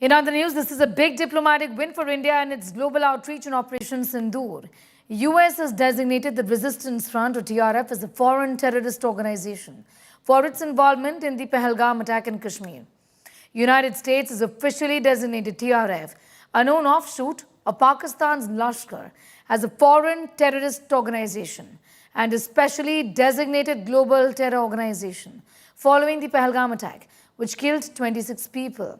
In other news, this is a big diplomatic win for India and its global outreach in Operation Sindoor. US has designated the Resistance Front, or TRF, as a foreign terrorist organization for its involvement in the Pahalgam attack in Kashmir. United States has officially designated TRF, a known offshoot of Pakistan's Lashkar, as a foreign terrorist organization and a specially designated global terror organization following the Pahalgam attack, which killed 26 people.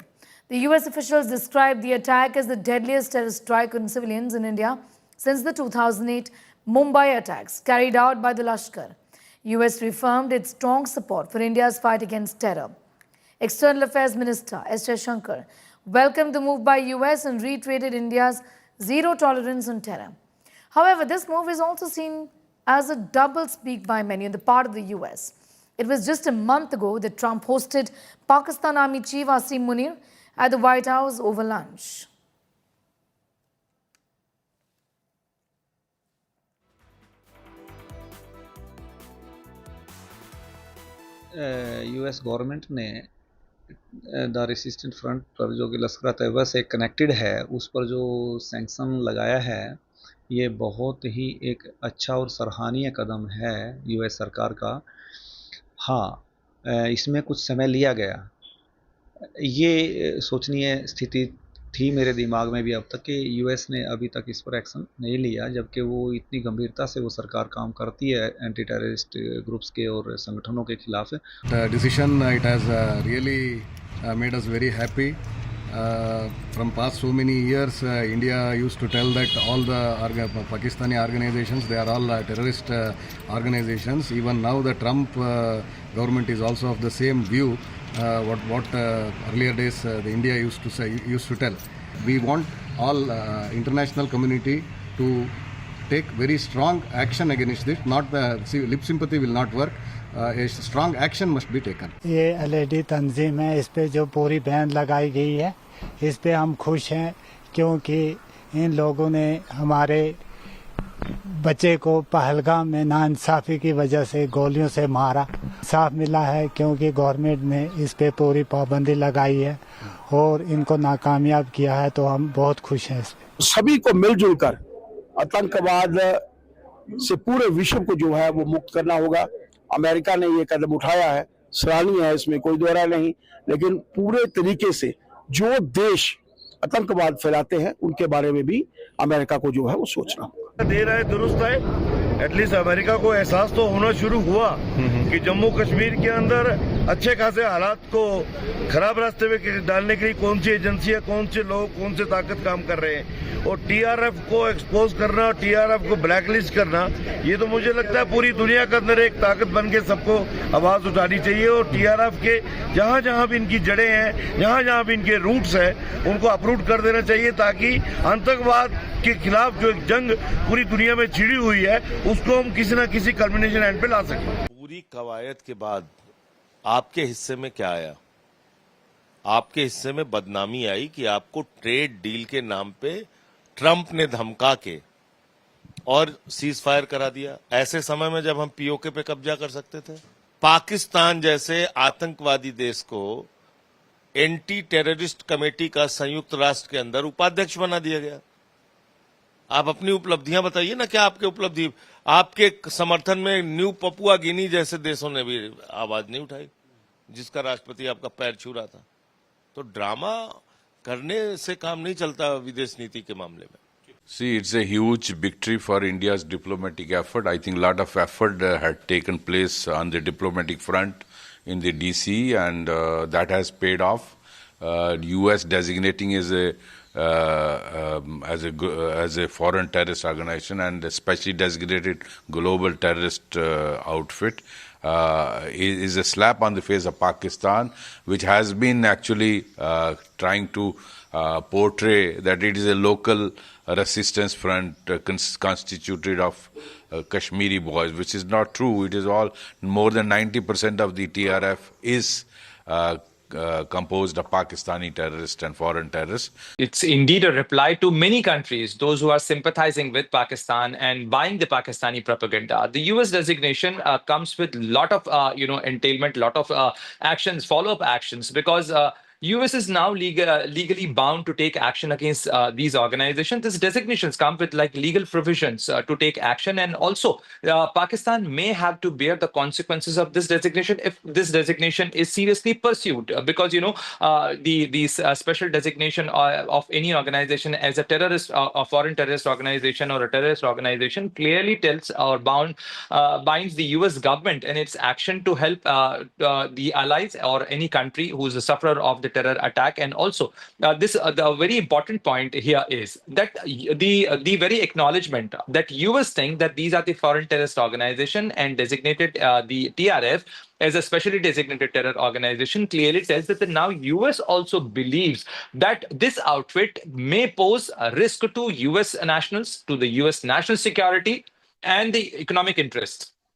The US officials described the attack as the deadliest terror strike on civilians in India since the 2008 Mumbai attacks carried out by the Lashkar. US reaffirmed its strong support for India's fight against terror. External Affairs Minister S. Jaishankar welcomed the move by US and reiterated India's zero tolerance on terror. However, this move is also seen as a double speak by many on the part of the US. It was just a month ago that Trump hosted Pakistan Army Chief Asim Munir at the White House over lunch. US government ने the resistant front पर जो कि लश्कर तैयबा से connected है उस पर जो sanction लगाया है, ये बहुत ही एक अच्छा और सराहनीय कदम है यूएस सरकार का। हाँ, इसमें कुछ समय लिया गया। ये सोचनीय स्थिति थी मेरे दिमाग में भी अब तक कि यूएस ने अभी तक इस पर एक्शन नहीं लिया, जबकि वो इतनी गंभीरता से वो सरकार काम करती है एंटी टेररिस्ट ग्रुप्स के और संगठनों के खिलाफ। Decision it has really made us very happy. From past so many years, India used to tell that all the Pakistani organizations, they are all terrorist organizations. Even now, the Trump government is also of the same view. What earlier days the India used to tell. We want all international community to take very strong action against this. Not the lip sympathy will not work. A strong action must be taken. ये LED तंजीम है, इस पे जो पूरी ban लगाई गई है, इस पे हम खुश हैं क्योंकि इन लोगों ने हमारे बच्चे को पहलगाम में नाइंसाफी की वजह से गोलियों से मारा। साफ मिला है क्योंकि गवर्नमेंट ने इस पे पूरी पाबंदी लगाई है और इनको नाकामयाब किया है, तो हम बहुत खुश हैं इस पे। सभी को मिलजुल कर आतंकवाद से पूरे विश्व को जो है वो मुक्त करना होगा। अमेरिका ने ये कदम उठाया है, सराहनीय है, इसमें कोई दोहरा नहीं, लेकिन पूरे तरीके से जो देश आतंकवाद फैलाते हैं उनके बारे में भी अमेरिका को जो है वो सोचना होगा। दे रहा है, दुरुस्त है। एटलीस्ट अमेरिका को एहसास तो होना शुरू हुआ कि जम्मू कश्मीर के अंदर अच्छे खासे हालात को खराब रास्ते में डालने के लिए कौन सी एजेंसियां, कौन से लोग, कौन से ताकत काम कर रहे हैं, और टीआरएफ को एक्सपोज करना और टीआरएफ को ब्लैकलिस्ट करना, ये तो मुझे लगता है पूरी दुनिया के अंदर एक ताकत बन के सबको आवाज उठानी चाहिए। और टीआरएफ के जहां जहां भी इनकी जड़ें हैं, जहां जहां भी इनके रूट्स हैं, उनको अप्रूव कर देना चाहिए ताकि आतंकवाद के खिलाफ जो एक जंग पूरी दुनिया में छिड़ी हुई है उसको हम किसी न किसी कल्मिनेशन एंड पे ला सकें। पूरी कवायद के बाद आपके हिस्से में क्या आया? आपके हिस्से में बदनामी आई कि आपको ट्रेड डील के नाम पे ट्रंप ने धमका के और सीज फायर करा दिया, ऐसे समय में जब हम पीओके पे कब्जा कर सकते थे। पाकिस्तान जैसे आतंकवादी देश को एंटी टेररिस्ट कमेटी का संयुक्त राष्ट्र के अंदर उपाध्यक्ष बना दिया गया। आप अपनी उपलब्धियां बताइए ना, क्या आपके उपलब्धि, आपके समर्थन में न्यू पपुआ गिनी जैसे देशों ने भी आवाज नहीं उठाई जिसका राष्ट्रपति आपका पैर छू रहा था। तो ड्रामा करने से काम नहीं चलता विदेश नीति के मामले में। See, it's a huge victory for India's diplomatic effort. I think a lot of effort had taken place on the diplomatic front in the DC, and that has paid off. U.S. designating as a foreign terrorist organization and especially designated global terrorist outfit is a slap on the face of Pakistan, which has been actually trying to portray that it is a local resistance front constituted of Kashmiri boys, which is not true. It is all, more than 90% of the TRF is composed of Pakistani terrorists and foreign terrorists. It's indeed a reply to many countries, those who are sympathizing with Pakistan and buying the Pakistani propaganda. The US designation comes with a lot of, entailment, lot of actions, follow-up actions, because US is now legally bound to take action against these organizations. These designations come with like legal provisions to take action, and also Pakistan may have to bear the consequences of this designation if this designation is seriously pursued. Because the special designation of any organization as a terrorist, a foreign terrorist organization or a terrorist organization clearly tells or binds the US government in its action to help the allies or any country who is a sufferer of the terror attack. And also, the very important point here is that the very acknowledgement that US think that these are the foreign terrorist organization and designated the TRF as a specially designated terror organization clearly tells that the now US also believes that this outfit may pose a risk to US nationals, to the US national security and the economic interests.